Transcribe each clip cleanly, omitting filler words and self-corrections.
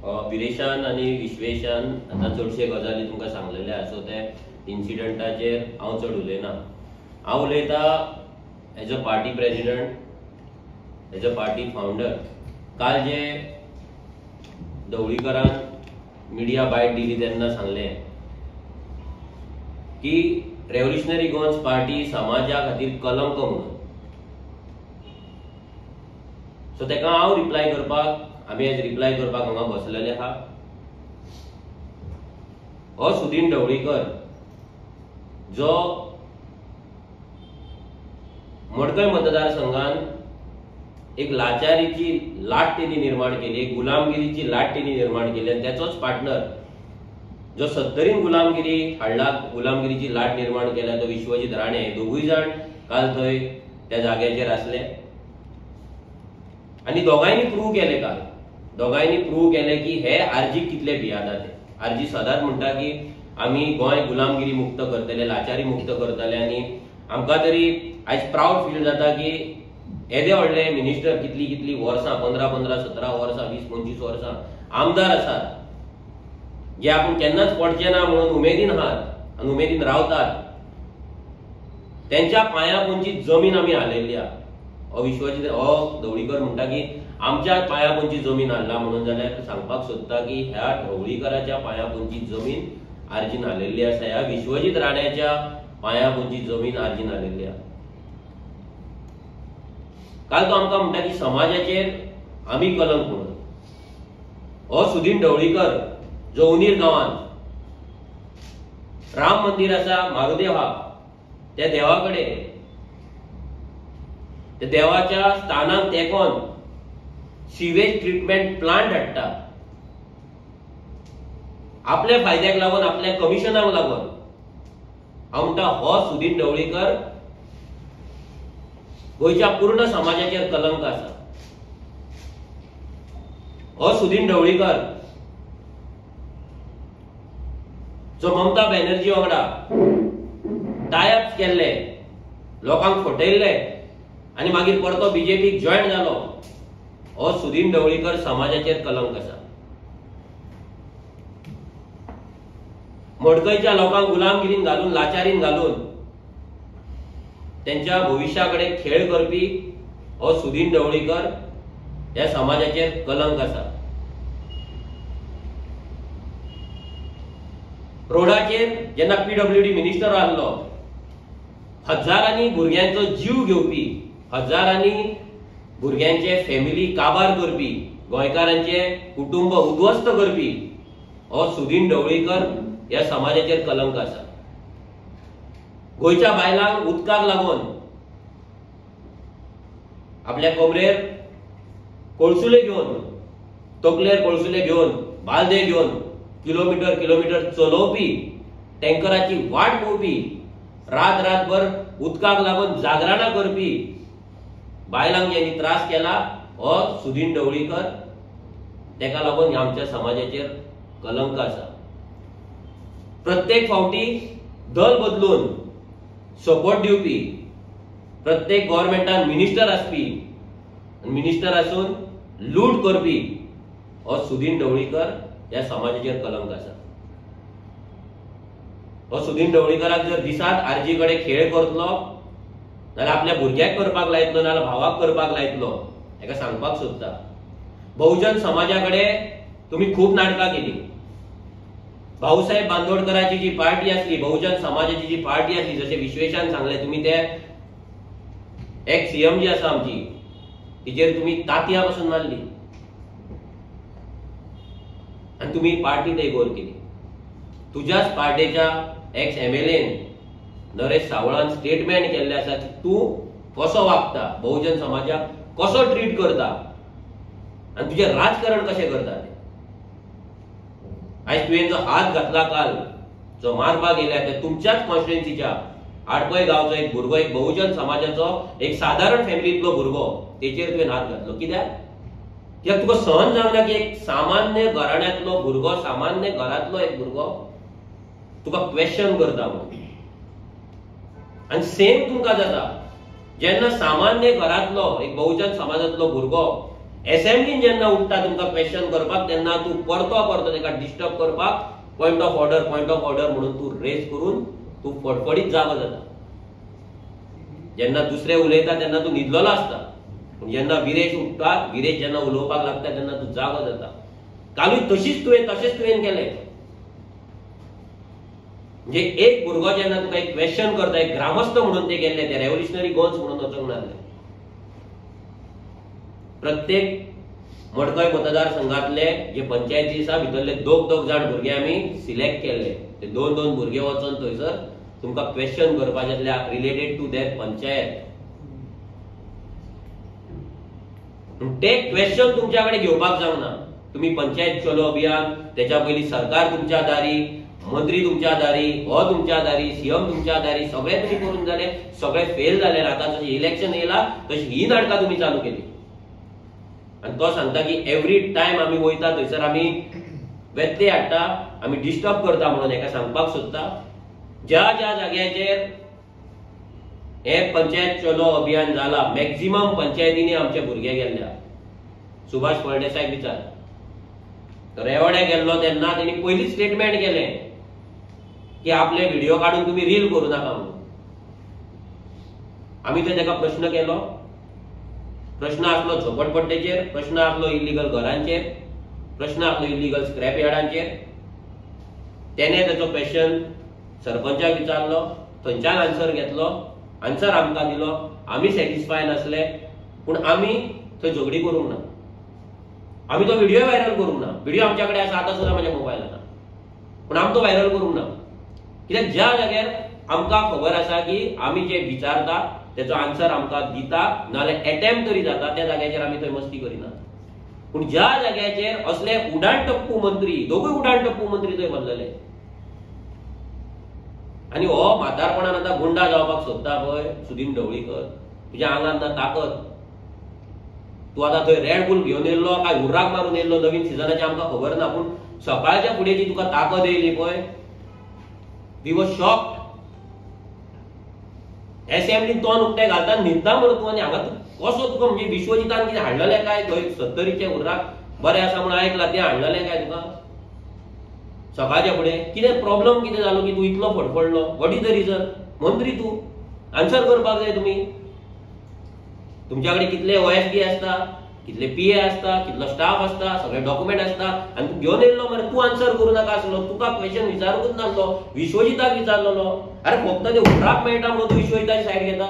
विरेशान आणि विश्वेशान आता चडशे गजाली तुमकां सांगलेले आसा, ते इन्सिडंटाचेर हांव चड उलयना. हांव उलयता as a party president, as a party founder. काल जे ढवळीकरान मिडिया बायट दिली तेन्ना सांगलें की रेव्होल्युशनरी गोवन्स पार्टी समाजा खातीर कलंक म्हणून. सो तेका हांव रिप्लाय करपाक, आमी एज रिप्लाय करपाक हांगा बसलेले आहा. हो सुदीन ढवळीकर जो मडकय मतदारसंघान एक लाचारीची लाट तेणी निर्माण केली, एक गुलामगिरीची लाट तेणी निर्माण केली, आणि त्याचोच पार्टनर जो 70 गुलामगिरी हाडला, गुलामगिरीची लाट निर्माण केल्या, तो विश्वजीत राणे. दोगूय जाण काल थंय त्या जाग्याचेर आसले आणि दोगांयनी प्रूव्ह केले. काल दोगांयनी प्रूव्ह केले की हे आरजीक कितले भियाता ते. आरजी सदांच म्हणटा की आमी गोंय गुलामगिरी मुक्त करतले, लाचारी मुक्त करतले, आणि आमकां तरी आयज प्राऊड फील जाता की येदे व्हडले मिनिस्टर कितली कितली वर्सां, 15-15, 17 वर्सां, 20-25 वर्सां आमदार आसात, जे आपूण केन्नाच पडचे ना म्हणून उमेदीन आहात आनी उमेदीन रावतात. त्यांच्या पांया पोंची जमीन आमी हालयल्ली आहा. विश्वजीत ढवळीकर म्हणटा की आमच्या पांया पोंची जमीन हाडला म्हणून. जाल्यार सांगपाक सोदता की ह्या ढवळीकराच्या पांया पोंची जमीन आर्जीन हालयल्ली आसा, ह्या विश्वजीत राण्याच्या पांया पोंची जमीन आर्जीन हालयल्ली आहा. काल तो आमकां म्हणटा की समाजाचेर आमी कलंक म्हणून. हो सुदीन ढवळीकर जो उनीर गांवांत राम मंदिर आसा, मारुदेव आहा, त्या देवाकडे, त्या देवाच्या स्थानाक तेकोन सिवेज ट्रीटमेंट प्लांट हाडटा. आपल्या फायद्याक लागून, आपल्या कमिशनाक लागून. हांव म्हणटा हो सुदीन ढवळीकर गोंयच्या पूर्ण समाजाचेर कलंक आसा. हो सुदीन ढवळीकर जो ममता बॅनर्जी वांगडा टायअप केल्ले, लोकांक फटयल्ले आणि मागीर परतो बीजेपीक जॉयन जालो, हो सुदीन ढवळीकर समाजाचेर कलंक आसा. मडकयच्या लोकांक गुलामगिरीन घालून, लाचारीन घालून त्यांच्या भविष्याकडे खेळ करपी हो सुदीन ढवळीकर ह्या समाजाचेर कलंक आसा. रोडाचेर जेन्ना पीडब्ल्यूडी मिनिस्टर आसलो, हजारांनी भुरग्यांचो जीव घेवपी, हजारांनी भुरग्यांचे फॅमिली काबार करपी, गोंयकारांचे कुटुंब उद्ध्वस्त करपी हो सुदीन ढवळीकर ह्या समाजाचेर कलंक आसा. गोंयच्या बायलांक उदकाक लागून आपल्या कोमरेर कोळसुले घेवन, तकलेर कोळसुले घेवन, बालदे घेवन किलोमीटर किलोमीटर चलोवपी, टँकराची वाट पळोवपी, रात रातभर उदकाक लागून जागरणां करपी बायलांक ज्यांनी त्रास केला हो सुदीन ढवळीकर. तेका लागून आमच्या समाजाचेर कलंक आसा. प्रत्येक फावटी दल बदलून सपोर्ट दिवपी, प्रत्येक गव्हर्नमेंटान मिनिस्टर आसपी, मिनिस्टर आसून लूट करपी हो सुदीन ढवळीकर ह्या समाजाचेर कलंक आसा. हो सुदीन ढवळीकराक जर दिसात आरजी कडेन खेळ करतलो, नाल्यार आपल्या भुरग्याक करपाक लायतलो, नाल्यार भावाक करपाक लायतलो, हेका सांगपाक सोदता. बहुजन समाजाकडे तुम्ही खूप नाटकां केली. भाऊसाहेब बांदोडकराची जी पार्टी असली, बहुजन समाजाची जी पार्टी असली, जसे विश्वेशान सांगले, तुम्ही ते एक सीएम जी आसा आमची, तिचेर तुम्ही तातयां पासून मारली आणि तुम्ही पार्टी टेक ओव्हर केली. तुझ्याच पार्टीच्या एक्स एमएलएन नरेश सावळान स्टेटमेंट केल्ले आसा की तू कसो वागता, बहुजन समाजाक कसो ट्रीट करता आणि तुझे राजकारण कशें करता. आयज तुवें जो हात घातला, काल जो मारपाक गेल्या, ते तुमच्याच कॉन्स्टिट्युएन्सीच्या आडपय गांवचो एक भुरगो, एक बहुजन समाजाचो एक साधारण फॅमिलींतलो भुरगो, तेचेर तुवें हात घातलो. कित्याक तुका सहन जावना की एक सामान्य घराण्यांतलो भुरगो, सामान्य घरांतलो एक भुरगो तुका क्वेश्चन करता म्हणून. आणि सेम तुमकां जाता जेन्ना सामान्य घरांतलो एक बहुजन समाजातलो भुरगो असेंब्लीन जेन्ना उठता तुमकां क्वेश्चन करपाक तेन्ना तूं परतो तेका डिस्टर्ब करपाक पॉइंट ऑफ ऑर्डर म्हणून तूं रेज करून तूं फडफडीत जागो जाता. जेन्ना दुसरे उलयता तेन्ना तूं न्हिदलेलो आसता, पूण जेन्ना विरेश उठता, विरेश जेन्ना उलोवपाक लागता तेन्ना तूं जागो जाता. कालूय तशेंच तुवें केलें. म्हणजे एक भुरगो जेन्ना तुका एक क्वेश्चन करता, एक ग्रामस्थ म्हणून ते गेल्ले, ते रेव्होल्युशनरी गोन्स म्हणून वचूंक नासले. प्रत्येक मडकय मतदारसंघातले जे पंचायती आसा भितरले दोग जाण भुरगे आमी सिलेक्ट केले. ते दोन भुरगे वचून थंयसर तुमकां क्वेश्चन करपाचे रिलेटेड टू देअर पंचायत. ते क्वेश्चन तुमच्या कडेन घेवपाक जावना. तुम्ही पंचायत चलो अभियान, त्याच्या पयलीं सरकार तुमच्या दारी, मंत्री तुमच्या दारी, हो तुमच्या दारी, सीएम तुमच्या दारी, सगळे तुम्ही करून जाले, सगळे फेल जाले. आता जशें इलेक्शन येयला तशी ही नाटकां तुम्ही चालू केली. आणि तो सांगता की एवरी टाइम आम्ही वयता थंयसर आमी व्यत्यय हाडटा, आमी डिस्टर्ब करता म्हणून. हेका सांगपाक सोदता ज्या जाग्याचेर हे पंचायत चलो अभियान जाला, मॅक्झिमम पंचायतींनी आमचे भुरगे गेल्ल्या. सुभाष फळदेसाय विचार, रेवडे गेल्लो तेन्ना तेणी पयली स्टेटमेंट केलें की आपले व्हिडिओ काढून तुम्ही रील करू नाका म्हणून. आमी तेका प्रश्न केलो. प्रश्न आसलो झोपडपट्टेचेर, प्रश्न आसलो इल्लीगल घरांचेर, प्रश्न आसलो इल्लीगल स्क्रॅप यार्डांचेर. तेणे तेचो क्वेश्चन सरपंचाक विचारलो, थंयच्यान आन्सर घेतलो, आन्सर आमकां दिलो. आमी सॅटिस्फाय नासले, पूण आमी थंय झगडी करूंक ना. आमी तो व्हिडिओ व्हायरल करूंक ना. व्हिडिओ आमच्या कडेन आसा, आतां सुद्दां म्हज्या मोबायलान, पूण आमी तो व्हायरल करूंक ना. कित्याक ज्या जाग्यार आमकां खबर आसा की आमी जे विचारता त्याचो आन्सर आमकां दिता, नाल्यार अटेम्प्ट तरी जाता, त्या जाग्याचेर आमी थंय मस्ती करिना. पूण ज्या जाग्याचेर असले उडाण टप्पू मंत्री, दोगूय उडाण टप्पू मंत्री थंय बसलेले, आणि हो म्हातारपणान आतां गुंडा जावपाक सोदता पळय सुदीन ढवळीकर, तुज्या आंगांत ना ताकद. तूं आतां थंय रेड बुल घेवन येयल्लो काय हुर्राक मारून येयल्लो नवीन सिजनाचे आमकां खबर ना, पूण सकाळच्या फुडें जी तुका ताकद येयली पळय, वी वॉज शॉक्ड. असेंब्लीन तोंड उक्तें घालता न्हिदता म्हणून तूं, आनी हांगा कसो तुका म्हणजे विश्वजितान कितें हाडलेलें काय, थंय 70चे हुर्राक बरें आसा म्हणून आयकलां, तें हाडलेलें काय तुका सकाळच्या फुडें? कितें प्रॉब्लम कितें जालो की तूं इतलो फडफडलो? What is the reason? मंत्री तूं, आन्सर करपाक जाय. तुमी तुमच्या कडेन कितले OSD आसता, कितले PA आसता, कितलो स्टाफ आसता, सगळे डॉक्युमेंट आसता, आनी तूं घेवन येयल्लो मरे. तूं आन्सर करूं नाका आसलो, तुका क्वेश्चन विचारूंकच नासलो, विश्वजिताक विचारलेलो. अरे फक्त ते हुर्राक मेळटा म्हणून तूं विश्वजिताची सायड घेता,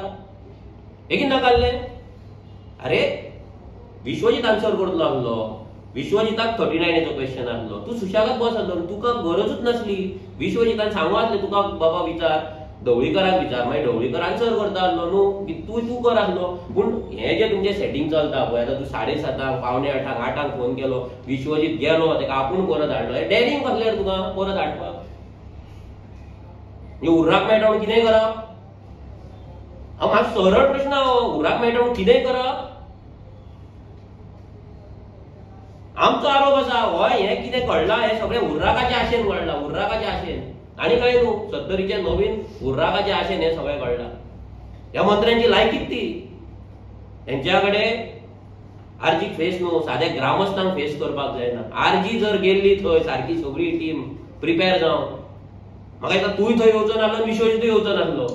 एकीन नाकाल्लें? अरे विश्वजीत आन्सर करतलो आसलो, विश्वजिताक 39 क्वेश्चन आसलो, तूं सुशागत बस आसलो, तुका गरजूच नासली. विश्वजितान सांगू आसलें तुका बाबा विचार, ढवळीकराक विचार, मागीर ढवळीकर आन्सर करता आसलो न्हू, तूं कर आसलो. पूण हे जे तुमचें सेटिंग चलता पळय, आतां तूं 7:30 पावणे 8 फोन केलो, विश्वजीत गेलो, तेका आपूण परत हाडलो. हे डॅरिंग कसलें तुका परत हाडपाक? हुर्राक मेळटा म्हणून कितेंय करप? हांव म्हाका सरळ प्रश्न, हुर्राक मेळटा म्हणून कितेंय करप? आमचो आरोप आसा हो हे कितें घडलां, हे सगळें हुर्राकाच्या आशेन घडलां, हुर्राकाच्या आशेन. आनी काय न्हू, 70चे नवीन हुर्राकाच्या आशेन हे सगळें घडलां. ह्या मंत्र्यांची लायकीच ती. तेंच्या कडेन आरजीक फेस न्हू, सादे ग्रामस्थांक फेस करपाक जायना. आरजी जर गेल्ली थंय सारकी सगळी टीम प्रिपेर जावन, म्हाका दिसता तूंय थंय येवचो नासलो, विश्वजीतूय येवचो नासलो.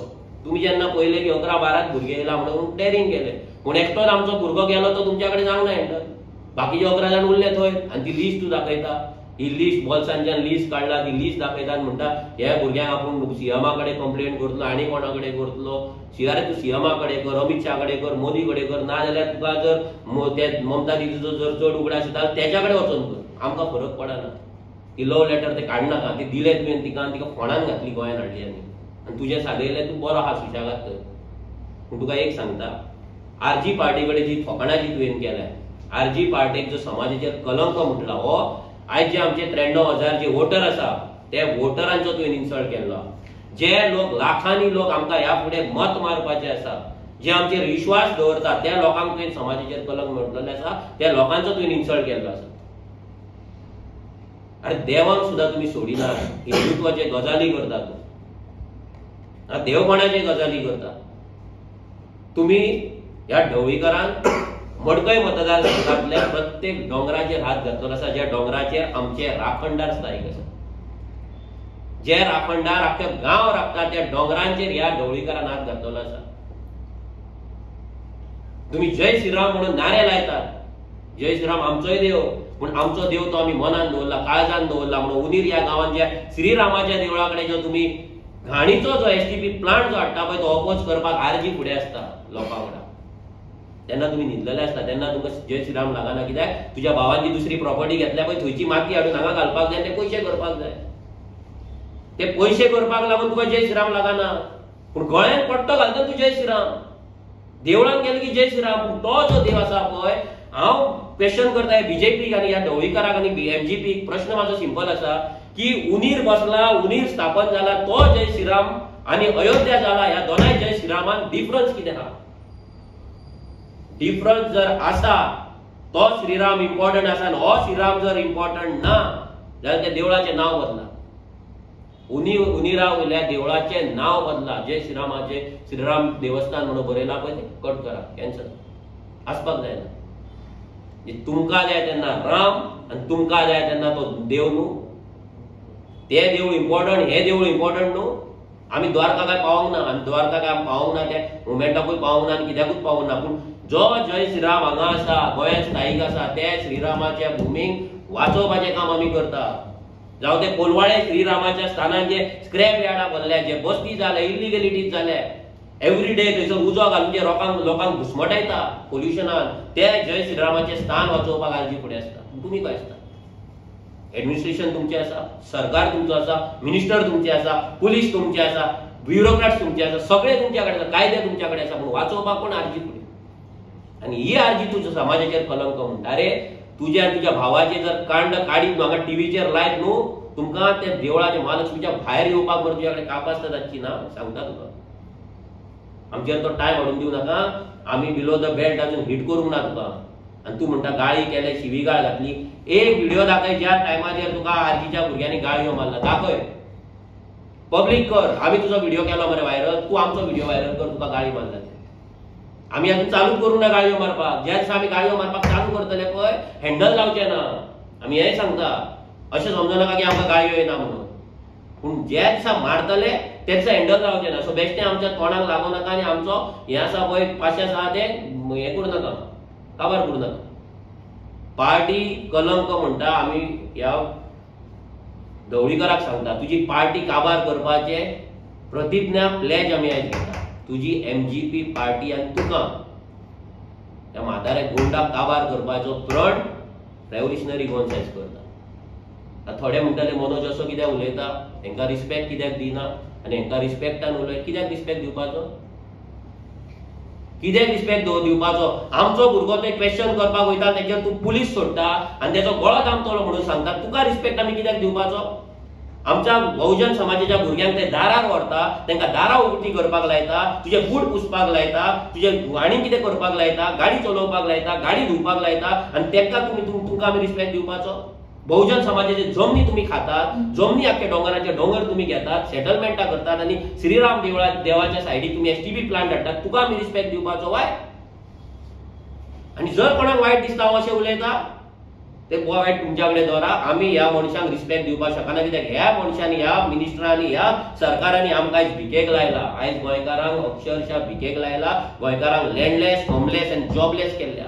तुमी जेन्ना पळयलें की 11-12 भुरगे येयला म्हणून डॅरिंग केलें. पूण एकटोच आमचो भुरगो गेलो तो तुमच्या कडेन जावंक ना हँडल. बाकीचे 11 जाण उरले थंय, आनी ती लिस्ट तूं दाखयता. ही लिस्ट बॉल्सांच्यान लिस्ट काडला, ती लिस्ट दाखयता आनी म्हणटा ह्या भुरग्यांक आपूण सीएमा कडेन कंप्लेंट करतलो, आनी कोणा कडेन करतलो. अरे तूं सीएमा कडेन कर, अमित शाह कडेन कर, मोदी कडेन कर, ना जाल्यार तुका जर ममता दिदीचो जर चड उगडास येता तेच्या कडेन वचून कर. आमकां फरक पडना. ती लव लेटर ते काडनाका, ती दिले तुवें तिका, तिका फोंडान घातली गोंयान हाडली आनी तुजें सादयलें. तूं बरो आहा सुशागाद थंय. पूण तुका एक सांगता, आरजी पार्टी कडेन जी फकाणाची तुवें केल्या, आरजी पार्टीक जो समाजाचेर कलंक म्हटला, हो आयज जे आमचे 93,000 जे वोटर आसा ते वोटरांचो तुवें इन्सल्ट केल्लो. जे लोक लाखांनी लोक आमकां ह्या फुडें मत मारपाचे आसा, जे आमचेर विश्वास दवरता, त्या लोकांक तुवें समाजाचेर कलंक म्हटलेले आसा, त्या लोकांचो तुवें इन्सल्ट केल्लो आसा. अरे देवाक सुद्दां तुमी सोडिना, हिंदुत्वाचे गजाली करता तूं, देव कोणाचे गजाली करता. तुम्ही ह्या ढवळीकरान मडकय मतदारसंघातल्या प्रत्येक डोंगराचेर हात घातलेलो आसा, ज्या डोंगराचेर आमचे राखणदार स्थायीक आसा, जे राखणदार आख्खे गांव राखतात, त्या डोंगरांचेर ह्या ढवळीकारान हात घातलेलो आसा. तुम्ही जय श्रीराम म्हणून नारे लायतात. जय श्रीराम आमचोय देव, पण आमचो देव तो आम्ही मनान दवरला, काळजान दवरला म्हणून उनीर ह्या गांवांत ज्या श्रीरामाच्या देवळाकडे जो तुम्ही घाणीचो जो एसटीपी प्लांट जो हाडटा पळय तो अपोज करपाक आरजी फुडें आसता लोकां वांगडा, तेन्ना तुम्ही न्हिदलेले आसता, तेन्ना तुमकां जय श्रीराम लागना. कित्याक तुज्या भावांची दुसरी प्रॉपर्टी घेतल्या पळय थंयची माती हाडून हांगा घालपाक जाय, ते पयशे करपाक जाय, ते पयशे करपाक लागून तुका जय श्रीराम लागना. पूण गळ्यान पट्टो घालता तूं जय श्रीराम, देवळान गेले की जय श्रीराम. पूण तो जो देव आसा पळय, हांव क्वेश्चन करता बीजेपीक आनी ह्या ढवळीकाराक आनी एमजीपीक. प्रश्न माझो सिंपल आसा की उनीर बसला, उनीर स्थापन जाला तो जय श्रीराम आणि अयोध्या जाला, ह्या दोनाय जय श्रीरामान डिफरन्स कितें आहा? डिफरन्स जर आसा तो श्रीराम इम्पॉर्टंट आसा आनी हो श्रीराम जर इम्पॉर्टंट ना जाल्यार त्या देवळाचें नांव बदला. उनिरा वयल्या देवळाचे नाव बदला. जय श्रीरामाचे श्रीराम देवस्थान म्हणून बरयला पळय ते कट करा, कॅन्सल. आसपाक जायना. तुमकां जाय तेन्ना राम आनी तुमकां जाय तेन्ना तो देव न्हू. ते देवूळ इम्पॉर्टंट, हे देवूळ इम्पॉर्टंट न्हू. आमी द्वारका काय पावोंक ना, आनी द्वारका काय पावोंक ना, त्या मुमेंटाकूय पावोंक ना आनी कित्याकूच पावोंक ना. पूण जो जय श्रीराम हांगा आसा, गोंयांत स्थायीक आसा, त्या श्रीरामाच्या भुमीक वाचोवपाचें काम आमी करता. जावं ते कोलवाळे श्रीरामाच्या स्थानान जे स्क्रॅप यार्डां भरल्या, जे बस्ती जाल्या, इलिगलिटीज जाल्या, एवरी डे थंयसर उजो घालून जे लोकांक घुस्मटायता पोल्युशनान, ते जय श्रीरामाचे स्थान वाचोवपाक आरजी फुडें आसता. तुमी काय आसता? एडमिनिस्ट्रेशन तुमचें आसा, सरकार तुमचो आसा, मिनिस्टर तुमचे आसा, पुलीस तुमचे आसा, ब्युरोक्रेट्स तुमचे आसा, सगळे तुमच्या कडेन आसा, कायदे तुमच्या कडेन आसा, पूण वाचोवपाक कोण आरजी फुडें? आनी ही आरजी तुज्या समाजाचेर कलंक म्हणटा. अरे तुज्या तुज्या भावाचे जर कांड काडीत म्हाका टीव्हीचेर लायत न्हू, तुमकां त्या देवळाच्या महालक्ष्मीच्या भायर येवपाक बरं तुज्या कडेन कापास्त जातची ना, सांगता तुका. आमचेर तो टायम हाडून दिवं नाका. आमी बिलो द बेल्ट अजून हिट करूंक ना तुका. आनी तूं म्हणटा गाळी केले, शिवीगाळ घातली. एक व्हिडिओ दाखय ज्या टायमाचेर तुका आरजीच्या भुरग्यांनी गाळयो मारला, दाखय, पब्लीक कर. आमी तुजो व्हिडिओ केलो मरे व्हायरल, तूं आमचो व्हिडिओ व्हायरल कर, तुका गाळी मारला. आमी आतां चालूच करूंक ना गाळयो मारपाक. ज्या दिसा आमी गाळयो मारपाक चालू करतले पळय, हँडल लावचे ना. आमी हें सांगता, अशें समजू नाका की आमकां गाळयो येना म्हणून. पूण ज्या दिसा मारतले त्या दिसा हँडल लावचे ना. सो बेश्टें आमच्या तोंडाक लागू नाका आनी आमचो हें आसा पळय पाशे आसा तें हें करूं नाका, काबार करूं नाका. पार्टी कलंक म्हणटा आमी ह्या ढवळीकाराक सांगता, तुजी पार्टी काबार करपाचे प्रतिज्ञा प्लेज आमी आयज घेता. तुजी एमजीपी पार्टी आनी तुका त्या म्हाताऱ्या गुंडाक काबार करपाचो प्रण रेव्होल्युशनरी गोवन सायज करता. थोडे म्हणटाले मनोज असो कित्याक उलयता, हेंकां रिस्पेक्ट कित्याक दिना, आनी हेंकां रिस्पेक्टान उलय. कित्याक रिस्पेक्ट दिवपाचो? कित्याक रिस्पेक्ट दिवपाचो? आमचो भुरगो ते क्वेश्चन करपाक वयता, तेजेर तूं पुलीस सोडटा आनी तेजो गळो दामतलो म्हणून सांगता. तुका रिस्पेक्ट आमी कित्याक दिवपाचो? आमच्या बहुजन समाजाच्या भुरग्यांक ते दारार व्हरता, तांकां दारां उक्ती करपाक लायता, तुजे बूट पुसपाक लायता, तुजे आनी कितें करपाक लायता, गाडी चलोवपाक लायता, गाडी धुवपाक लायता, आनी तांकां तुमकां आमी रिस्पेक्ट दिवपाचो? बहुजन समाजाचे जमनी तुम्ही खातात, जमनी आख्खे डोंगराचे डोंगर तुम्ही घेतात, सेटलमेंटा करतात आणि श्रीराम देवाच्या सायडीक तुम्ही एसटीबी प्लांट हाडटात, तुका आमी रिस्पेक्ट दिवपाचो वाय? आणि जर कोणाक वायट दिसता अशें उलयता ते वायट तुमच्याकडे दवरा. आमी ह्या मनशांक रिस्पेक्ट दिवपाक शकना, कित्याक ह्या मनशांनी, ह्या मिनिस्टरांनी, ह्या सरकारांनी आमकां आयज भिकेक लायला. आयज गोंयकारांक अक्षरशः भिकेक लायला. गोंयकारांक लँडलेस, होमलेस आनी जॉबलेस केल्ल्या.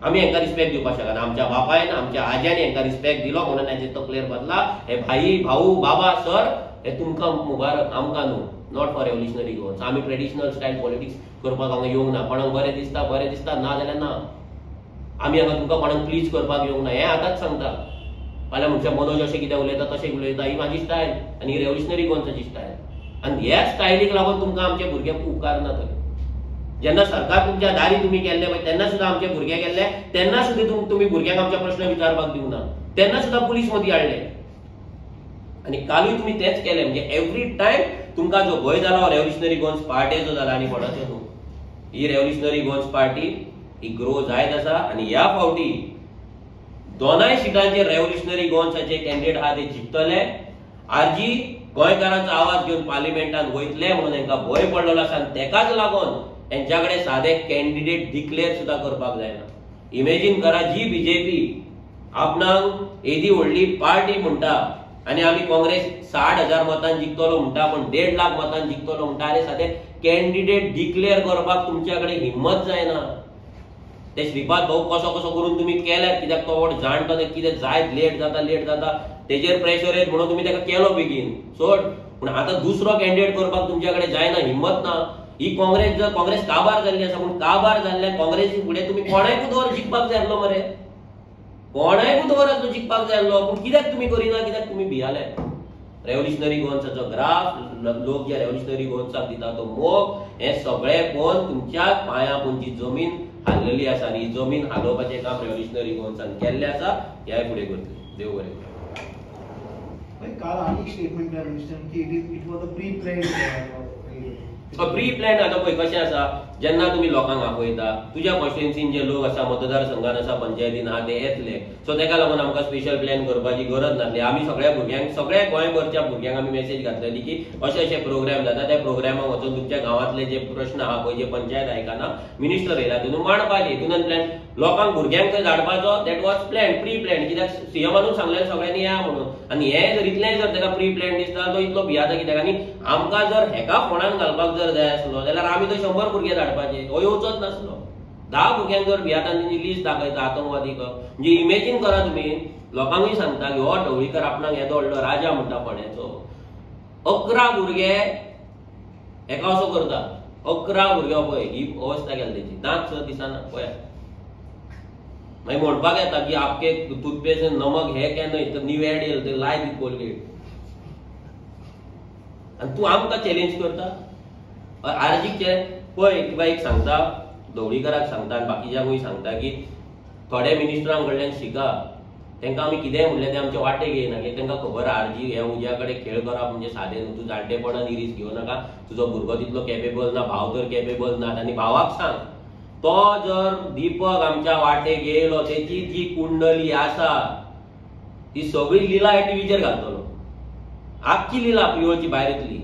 आमी हेंकां रिस्पेक्ट दिवपाक शकना. आमच्या बापायन, आमच्या आज्यानी हेंकां रिस्पेक्ट दिलो म्हणून हेजे तकलेर बदला. हे भाई, भाऊ, बाबा, सर, हे तुमकां मुबारक, आमकां न्हू. Not for revolutionary Goans. आमी ट्रेडिशनल स्टायल पॉलिटिक्स करपाक हांगा येवंक ना. कोणाक बरें दिसता ना जाल्यार ना. आमी हांगा तुमकां कोणाक प्लीज करपाक येवंक ना. हें आतांच सांगता. फाल्यां म्हणजे मनोज अशें कितें उलयता तशें उलयता, ही म्हाजी स्टायल आनी ही रेव्होल्युशनरी गोवन्साची स्टायल. आनी ह्या स्टायलीक लागून तुमकां आमचे भुरगे उपकारना. थंय जेन्ना सरकार तुमच्या दारी तुम्ही केल्ले पळय तेन्ना सुद्दां आमचे भुरगे गेल्ले, तेन्ना सुद्दां तुम्ही भुरग्यांक आमचे प्रश्न विचारपाक दिवना. तेन्ना सुद्दां पुलीस मदीं हाडले. आनी कालूय तुम्ही तेच केले. म्हणजे एवरी टायम तुमकां जो भंय जाला रेव्होल्युशनरी गोवन्स पार्टीचो जाला आनी कोणाचो न्हू. ही रेव्होल्युशनरी गोवन्स पार्टी ही ग्रो जायत आसा. आनी ह्या फावटी दोनाय सिटांचेर रेव्होल्युशनरी गोवन्साचे कॅन्डिडेट आहा ते जिखतले. आरजी गोंयकारांचो आवाज घेवन पार्लिमेंटान वयतले म्हणून तांकां भंय पडलेलो आसा. आनी तेकाच लागून त्यांच्याकडे साधे कॅन्डिडेट डिक्लेअर सुद्धा करपाक जायना. इमेजिन करा, जी बीजेपी आपणाक एदी व्हडली पार्टी म्हणटा आणि आम्ही काँग्रेस 60,000 मतांनी जिखतलो म्हणटा, पण 1.5 लाख मतांनी जिखतलो म्हणटा, आणि साधे कॅन्डिडेट डिक्लेअर करपाक तुमच्याकडे हिम्मत जायना. ते श्रीपाद भाऊ कसो कसो करून तुम्ही केल्यात, कित्याक तो व्हड जाणतो, कितें जायत लेट जाता तेजेर प्रेशर येत म्हणून तुम्ही ताका केलो बेगीन सोड. पण आता दुसरो कॅन्डिडेट करपाक तुमच्याकडे जायना, हिम्मत ना. ही काँग्रेस काबार जाल्ली आसा, पण काबार जाल्ल्या काँग्रेसी फुडें तुम्ही कोणायकूच दवर जिखपाक जाय आसलो मरे, कोणायकूच दवर आसलो जिखपाक जाय आसलो. पूण कित्याक तुम्ही करिना, कित्याक तुम्ही भियाले? रेव्होल्युशनरी गोवन्साचो ग्राफ, लोक जे रेव्होल्युशनरी गोवन्साक दिता तो मोग, हे सगळे पळोवन तुमच्या पांया पोंची जमीन हाल्लेली आसा, आनी ही जमीन हालोवपाचें काम रेव्होल्युशनरी गोवन्सान केल्लें आसा. ह्याय फुडें करतले. देव बरें करूं. काल आनी स्टेटमेंट की it was a pre plan. आता पळय कशें आसा, जेन्ना तुम्ही लोकांक आपयता, तुज्या कॉन्स्टिट्युएन्सीन जे लोक आसा, मतदारसंघान आसा, पंचायतीन आहा, ते येतले. सो तेका लागून आमकां स्पेशल प्लॅन करपाची गरज नासली. आमी सगळ्या भुरग्यांक, सगळ्या गोंयभरच्या भुरग्यांक आमी मेसेज घातलेली की अशे अशे प्रोग्राम जाता, त्या प्रोग्रामाक वचून तुमच्या गांवांतले जे प्रश्न आहा पळय, जे पंचायत आयकना, मिनिस्टर येयला तितून मांडपाचे. हितून प्लॅन लोकांक भुरग्यांक थंय धाडपाचो. That was plan, pre plan. कित्याक सीएमानूच सांगलें सगळ्यांनी या म्हणून. आनी हे जर इतलें जर तेका प्री प्लॅन दिसता, तो इतलो भियाता कित्याक? आनी आमकां जर हेका फोंडान घालपाक जर जाय आसलो जाल्यार आमी तो 100 भुरगे धाडपाचे, हो येवचोच नासलो. 10 भुरग्यांक जर भियाता तेंची लिस्ट दाखयता आतंकवादी म्हणजे इमेजिन करा तुम्ही. लोकांकूय सांगता की हो ढवळीकर आपणाक येदो व्हडलो राजा म्हणटा फोंड्याचो. 11 भुरगे एका असो करता, 11 भुरगे पळय, ही अवस्था केली तेची. दांत सुद्दां दिसना पळय. मागीर म्हणपाक येता की आपके टूथपेस्ट नमक हे केन्ना नीव एड येयला ते लाय दी कोलगेट, आनी तूं आमकां चॅलेंज करता. आरजीचे पळय किंवा एक सांगता, ढवळीकराक सांगता आनी बाकीच्यांकूय सांगता की थोडे मिनिस्टरां कडल्यान शिका. तांकां आमी कितेंय म्हणलें तें आमचे वाटेक येयना, कित्याक तांकां खबर आहा आरजी हे उज्या कडेन खेळ करप म्हणजे सादें न्हू. तूं जाणटेपणान ही रिस्क घेवं नाका. तुजो भुरगो तितलो कॅपेबल ना, भाव तर कॅपेबल ना. आनी भावाक सांग, तो जर दीपक आमच्या वाटेक येयलो, तेची जी कुंडली आसा ती सगळी लिला टीव्हीचेर घालतलो. आख्खी लिला पिवळची भायर येतली,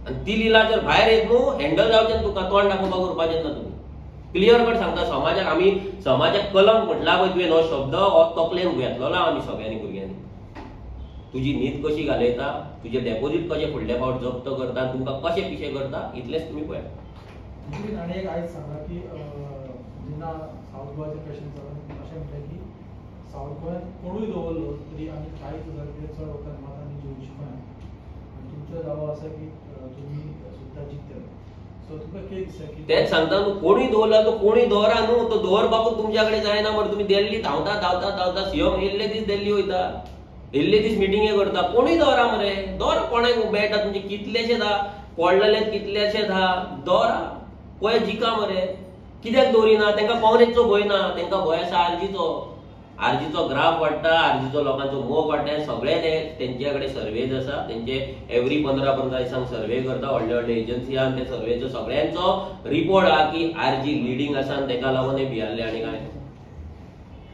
आनी ती लिला जर भायर येत न्हू, हँडल जावचें तुका, तोंड दाखोवपाक करपाचें ना तुमी. क्लियर कट सांगता. समाजाक आमी समाजाक कलंक म्हटला पळय तुवें हो शब्द, हो तकलेन घेतलेलो आमी सगळ्यांनी भुरग्यांनी. तुजी न्हीद कशी घालयता, तुजे डेपोजीट कशें फुडल्या फावट जप्त करता, तुमकां कशें पिशे करता, इतलेंच तुमी पळया. आणि एक आयज सांगा की जेन्ना सावथ गोवाचे पेशंट अशें म्हणटा की सावथ गोंयांत कोणूय दवरलो तरी आमी 40,000 रुपया चड वखद मातांनी घेवंक शकना. आनी तुमचो दावो आसा की तुमी सुद्दां जिखतले. सो तुका कितें दिसता की तेच सांगता न्हू, कोणूय दवरला तो कोणूय दवरा न्हू, तो दवरपाकूच तुमच्या कडेन जायना मरे. तुमी दिल्ली धांवता धांवता धांवता सीएम येयल्ले दीस दिल्ली वयता, येयल्ले दीस मिटिंगे करता. कोणूय दवरा मरे, दवरा. कोणाक मेळटा तुमचे कितलेशेच आहा, पडलेले कितलेशेच आहा, दवरा. पळय जिका मरे. कित्याक दवरिना? तांकां काँग्रेसचो भंय ना, तांकां भंय आसा आरजीचो. आरजीचो ग्राफ वाडटा, आरजीचो लोकांचो मोग वाडटा. सगळे तेंचे कडेन सर्वेज आसा, तेंचे एवरी 15-15 दिसांक सर्वे करता व्हडले व्हडले एजन्सी आहा. ते सर्वेचो सगळ्यांचो रिपोर्ट आहा की आरजी लिडींग आसा, आनी ताका लागून हे भियारले आनी काय.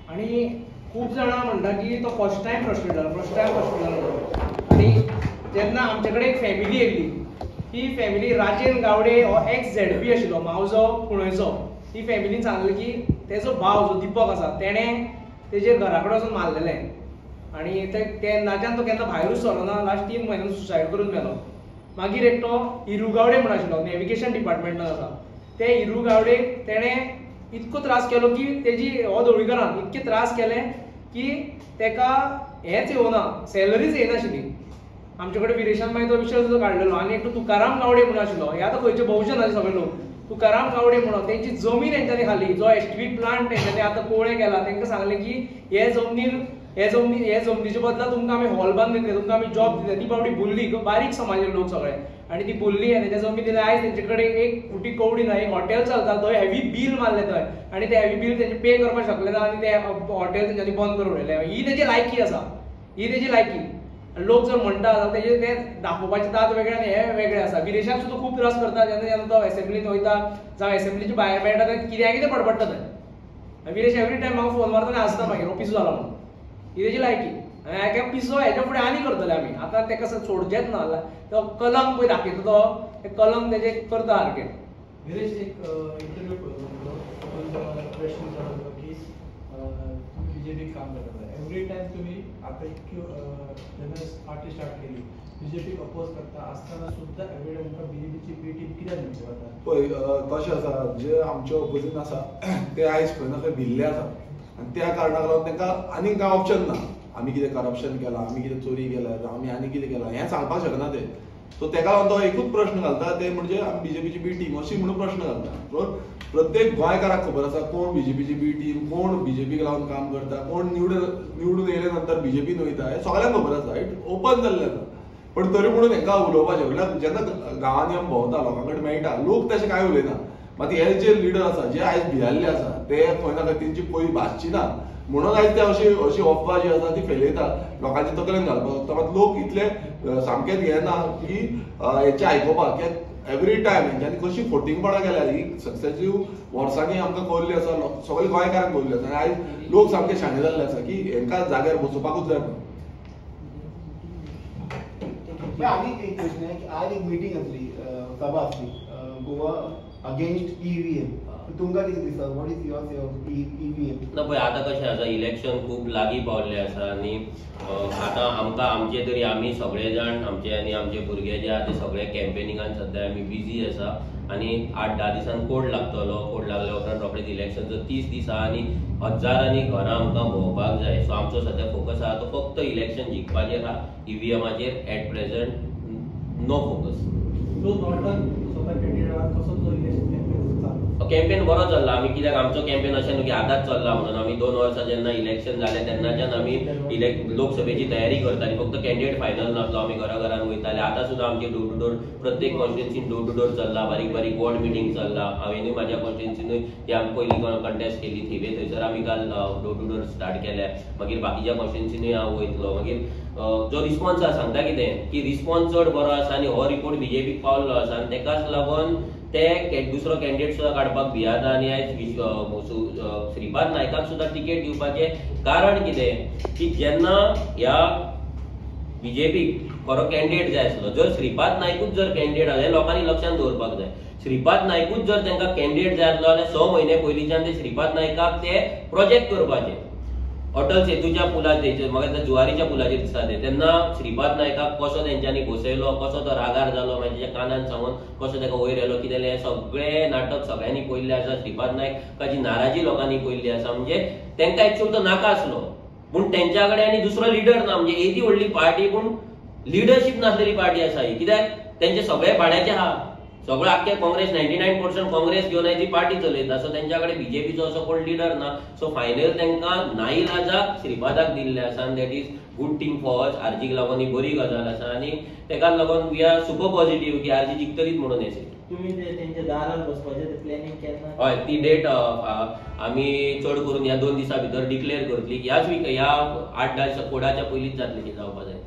आणि खूप जाणां म्हणटा की तो फर्स्ट टायम हॉस्पिटल. आणि जेन्ना आमचे कडेन एक फॅमिली येयली, ही फॅमिली राजेन गावडे हो एक्स झेडपी आशिल्लो, मावजो पुणेचो. ही फॅमिलीन सांगलें की तेजो भाव जो दीपक आसा तेणें तेजेर घरा कडेन वचून मारलेलें. आनी तेन्नाच्यान तो केन्ना भायरूच सरलो ना. लास्ट 3 म्हयन्यान सुसायड करून मेलो. मागीर एक तो हिरू गावडे म्हण आशिल्लो, नॅविगेशन डिपार्टमेंटान आसा. ते हिरू गावडेक तेणें इतको त्रास केलो की तेजी हो ढवळीकरान इतके त्रास केले की तेका हेच येवना, सॅलरीच येयनाशिल्ली. आमचे कडेन विरेशान मागीर तो विशय सुद्दां काडलेलो. आनी एक तुकाराम गावडे म्हण आशिल्लो, हे आतां खंयचे भोवशे ना सगळे लोक. तुकाराम गावडे म्हणून तेंची जमीन हेंच्यांनी खाली, जो एस्टिवीट प्लांट तेंच्यांनी आतां कोळे केला. तांकां सांगलें की हे जमनीच्या बदला तुमकां आमी हॉल बांदून दितले, तुमकां आमी जॉब दितले. ती बावडी बुल्ली, बारीक समाजाचे लोक सगळे. आनी ती बुल्ली आनी तेच्या जमीन दिले. आयज तेंचे कडेन एक फुटी कवडी ना, एक हॉटेल चलता, थंय हेवी बील मारलें थंय. आनी ते हेवी बील तेंचे पे करपाक शकले ना, आनी ते हॉटेल तेंच्यांनी बंद करून उडयलें. ही तेजी लायकी आसा, ही तेजी लायकी. लोक जर म्हणटा तेजे ते दाखोवपाचे दात वेगळे आनी हे वेगळे आसा. विदेशाक सुद्दां खूब त्रास करता. जेन्ना तो एसेंब्लीन वयता जावं एसेंब्लीच्या भायर मेळटा तेन्ना कितें पडपडटा थंय. विदेश एवरी टायम म्हाका फोन मारता आनी हांसता मागीर, हो पिसो जाला म्हणून. ही तेजी लायकी. आनी हाका पिसो हेच्या फुडें आनी करतले आमी. आतां तेका सोडचेच ना. तो कलंक पळय दाखयता, तो कलंक तेजे करता सारकें. गिरीश एक इंटरव्यू प्रश्न विचारत होता की तुम्ही बीजेपी काम करता एव्हरी टाइम तुम्ही आता जेन्ना पार्टी स्टार्ट केली बीजेपी अपोज करता आसतना सुद्धा एव्हरी टाइम तुमकां बीजेपीची बी टीम कित्याक म्हणची पडटा? पळय कशें आसा जे आमचे ऑपोजीन आसा ते आयज खंय ना खंय भिल्ले आसा आनी त्या कारणाक लागून तांकां आनी कांय ऑप्शन ना. आमी कितें करप्शन केलां, आमी कितें चोरी केल्या, आमी आनी कितें केलां हें सांगपाक शकना ते. सो तेका लागून तो एकूच प्रश्न घालता ते म्हणजे आमी बीजेपीची बी टीम अशी म्हणून प्रश्न घालता. सो प्रत्येक गोंयकाराक खबर आसा कोण बीजेपीची बी टीम, कोण बीजेपीक लागून काम करता, कोण निवडून येयले नंतर बीजेपीन वयता हें सगळ्यांक खबर आसा. इट ओपन जाल्लें आसा. पण तरी म्हणून हांकां उलोवपाचें म्हटल्यार जेन्ना गांवांनी आमी भोंवता लोकां कडेन मेळटा लोक तशें कांय उलयना. मात हे जे लिडर आसा जे आयज भियाल्ले आसा ते खंय ना खंय तेंची पयली भासची ना म्हणून आयज ते अशी अफवा जी आसा ती फैलयता लोकांच्या तकलेन घालपाक सोदता. मात लोक इतले सामकेच घेना की हेंचे आयकोपाक. एवरी टायम हेंच्यांनी कशी फोटिंगपणां केल्यार ही सक्सेसीव वर्सांनी आमकां कळिल्ली आसा, सगळे गोंयकारांक कळिल्ली आसा. आनी आयज लोक सामके शाणे जाल्ले आसा की हेंकां जाग्यार बसोवपाकूच जाय म्हणून. आनी एक प्रश्न आहे की आज एक मीटिंग असली सभा असली गोवा अगेन्स्ट ईव्हीएम. तुमकां कितें दिसता? What is your EVM? ना पळय आतां कशें आसा इलेक्शन खूब लागीं पावल्लें आसा आनी आतां आमकां आमचे तरी आमी सगळे जाण आमचे आनी आमचे भुरगे जे आहा ते सगळे कॅम्पेनिंगान सद्या आमी बिजी आसा आनी 8-10 दिसान कोड लागतलो. कोड लागल्या उपरांत रोखडेंच इलेक्शनचो 30 दीस आहा आनी हजारांनी घरां आमकां भोंवपाक जाय. सो आमचो सद्या फोकस आहा तो फक्त इलेक्शन जिखपाचेर आहा. ईव्हीएमाचेर एट प्रेझेंट नो फोकस. जो नॉर्टन स्वतः कॅन्डिडेट आहा कसो तो इलेक्शन कॅम्पेन चालू? कॅम्पेन बरो चल्ला. आमी कित्याक आमचो कॅम्पेन अशें न्हू की आतांच चल्ला म्हणून. आमी 2 वर्सां जेन्ना इलेक्शन जालें तेन्नाच्यान आमी लोकसभेची तयारी करताली. फक्त कॅन्डिडेट फायनल नासलो. आमी घरान वयताले. आतां सुद्दां आमचे डोर टू डोर प्रत्येक कॉन्स्टिट्युन्सीन डोर टू डोर चल्ला. बारीक बारीक वॉर्ड मिटींग चल्ला. हांवेनूय म्हाज्या कॉन्स्टिट्युन्सीनूय ती आमी पयलीं कंटेस्ट केली थिवे. थंयसर आमी काल डोर टू डोर स्टार्ट केल्या. मागीर बाकीच्या कॉन्स्टिट्युन्सीनूय हांव वयतलो. मागीर जो रिस्पॉन्स आसा सांगता कितें की रिस्पॉन्स चड बरो आसा आनी हो रिपोर्ट बीजेपीक पावल्लो आसा आनी तेकाच लागून ते दुसरो कॅन्डिडेट सुद्दां काडपाक भियाता आनी आयज श्रीपाद नायकाक सुद्दां तिकेट दिवपाचें कारण कितें की जेन्ना ह्या बीजेपीक खरो कॅन्डिडेट जाय आसलो जर श्रीपाद नायकूच जर कॅन्डिडेट आसले लोकांनी लक्षांत दवरपाक जाय. श्रीपाद नायकूच जर तांकां कॅन्डिडेट जाय आसलो जाल्यार 6 म्हयने पयलींच्यान ते श्रीपाद नायकाक ते प्रोजेक्ट करपाचे. अटल सेतूच्या पुलाचेर म्हाका जुवारीच्या पुलाचेर दिसता तेन्ना श्रीपाद नायकाक कसो तेंच्यांनी बसयलो, कसो तो रागार जालो, म्हाज्या कानान सांगून कसो ताका वयर येलो, कितें हें सगळें नाटक सगळ्यांनी पळयल्लें आसा. श्रीपाद नायकाची नाराजी लोकांनी पळयल्ली आसा. म्हणजे तांकां एक्चुअल तो नाका आसलो पूण तेंच्या कडेन आनी दुसरो लिडर ना. म्हणजे येदी व्हडली पार्टी पूण लिडरशीप नासलेली पार्टी आसा ही. कित्याक तेंचे सगळे भाड्याचे आहा. सगळं आख्खे काँग्रेस 99% काँग्रेस घेवन ती पार्टी चलयता. सो तेंच्याकडे बीजेपीचो असो कोण लिडर ना. सो फायनल तांकां नाईलाजाक श्रीपादाक दिल्ले आसा आनी that is good thing for us. आरजीक लागून ही बरी गजाल आसा आनी तेकाच लागून वी आर सुपर पॉझिटिव्ह की आरजी जिखतलीच म्हणून येसी. तुम्ही तेंच्या दारार बसपाचें प्लॅनिंग केन्ना? हय ती डेट आमी चड करून ह्या 2 दिसां भितर डिक्लेअर करतली. ह्याच वीक ह्या 8-10 कोडाच्या पयलींच जातली की जावपा जाय.